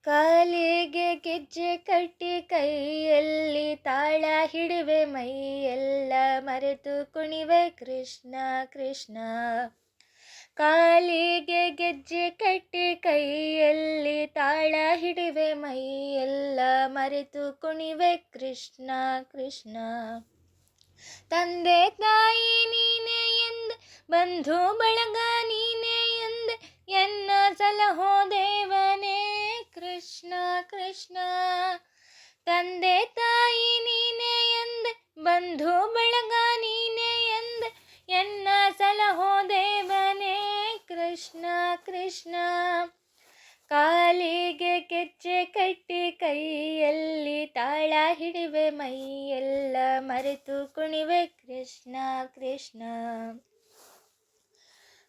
ಕಾಲಿಗೆ ಗೆಜ್ಜೆ ಕಟ್ಟಿ ಕೈಯಲ್ಲಿ ತಾಳ ಹಿಡಿವೆ ಮೈಯೆಲ್ಲ ಮರೆತು ಕುಣಿವೆ ಕೃಷ್ಣ ಕೃಷ್ಣ. ಕಾಲಿಗೆ ಗೆಜ್ಜೆ ಕಟ್ಟಿ ಕೈಯಲ್ಲಿ ತಾಳ ಹಿಡಿವೆ ಮೈಯೆಲ್ಲ ಮರೆತು ಕುಣಿವೆ ಕೃಷ್ಣ ಕೃಷ್ಣ. ತಂದೆ ತಾಯಿ ನೀನೇ ಎಂದೆ, ಬಂಧು ಬಳಗ ನೀನೇ ಎಂದೆ, ಎನ್ನ ಸಲಹೋ ದೇವನೇ ಕೃಷ್ಣ ಕೃಷ್ಣ. ತಂದೆ ತಾಯಿ ನೀನೇ ಎಂದೆ, ಬಂಧು ಬಳಗ ನೀನೇ ಎಂದೆ, ಎನ್ನ ಸಲಹೋ ದೇವನೇ ಕೃಷ್ಣ ಕೃಷ್ಣ. ಕಾಲಿಗೆ ಗೆಜ್ಜೆ ಕಟ್ಟಿ ಕೈಯಲ್ಲಿ ತಾಳ ಹಿಡಿವೆ ಮೈಯೆಲ್ಲ ಮರೆತು ಕುಣಿವೆ ಕೃಷ್ಣ ಕೃಷ್ಣ.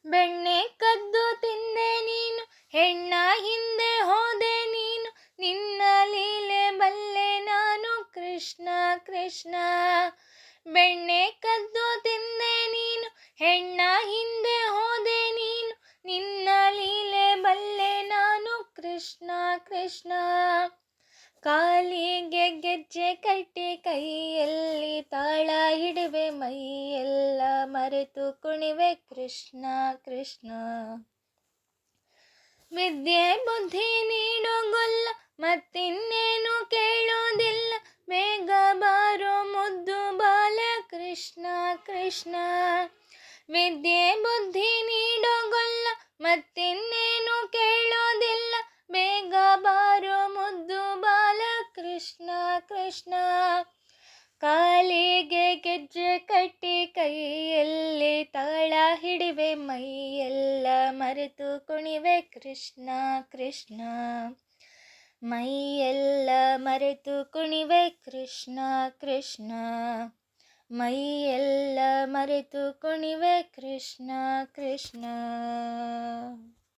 ಬೆಣ್ಣೆ ಕದ್ದು ತಿಂದೆ ನೀನು, ಹೆಣ್ಣ ಹಿಂದೆ ಹೋದೆ ನೀನು, ನಿನ್ನ ಲೀಲೆ ಬಲ್ಲೆ ನಾನು ಕೃಷ್ಣ ಕೃಷ್ಣ. ಬೆಣ್ಣೆ ಕದ್ದು ತಿಂದೆ ನೀನು, ಹೆಣ್ಣ ಹಿಂದೆ ಹೋದೆ ನೀನು, ನಿನ್ನ ಲೀಲೆ ಬಲ್ಲೆ ನಾನು ಕೃಷ್ಣ ಕೃಷ್ಣ. ಕಾಲಿಗೆ ಗೆಜ್ಜೆ ಕಟ್ಟಿ ಕೈಯಲ್ಲಿ ತಾಳ ಹಿಡಿವೆ ಮೈಯೆಲ್ಲ ಮರೆತು ಕುಣಿವೆ ಕೃಷ್ಣ ಕೃಷ್ಣ. ವಿದ್ಯೆ ಬುದ್ಧಿ ನೀಡೋ ಗೊಲ್ಲ, ಮತ್ತಿನ್ನೇನು ಕೇಳೋದಿಲ್ಲ, ಬೇಗ ಬಾರೋ ಮುದ್ದು ಬಾಲ ಕೃಷ್ಣ ಕೃಷ್ಣ. ವಿದ್ಯೆ ಬುದ್ಧಿ ನೀಡೋ ಗೊಲ್ಲ, ಮತ್ತಿನ್ನೇನು ಕೇಳೋದಿಲ್ಲ, ಬೇಗ ಬಾರೋ ಮುದ್ದು ಬಾಲ ಕೃಷ್ಣ ಕೃಷ್ಣ. ಕಾಲಿಗೆ ಗೆಜ್ಜೆ ಕಟ್ಟಿ ಕೈಯಲ್ಲಿ ತಾಳ ಹಿಡಿವೆ ಮೈಯೆಲ್ಲ ಮರೆತು ಕುಣಿವೆ ಕೃಷ್ಣ ಕೃಷ್ಣ. ಮೈಯೆಲ್ಲ ಮರೆತು ಕುಣಿವೆ ಕೃಷ್ಣ ಕೃಷ್ಣ. ಮೈಯೆಲ್ಲ ಮರೆತು ಕುಣಿವೆ ಕೃಷ್ಣ ಕೃಷ್ಣ.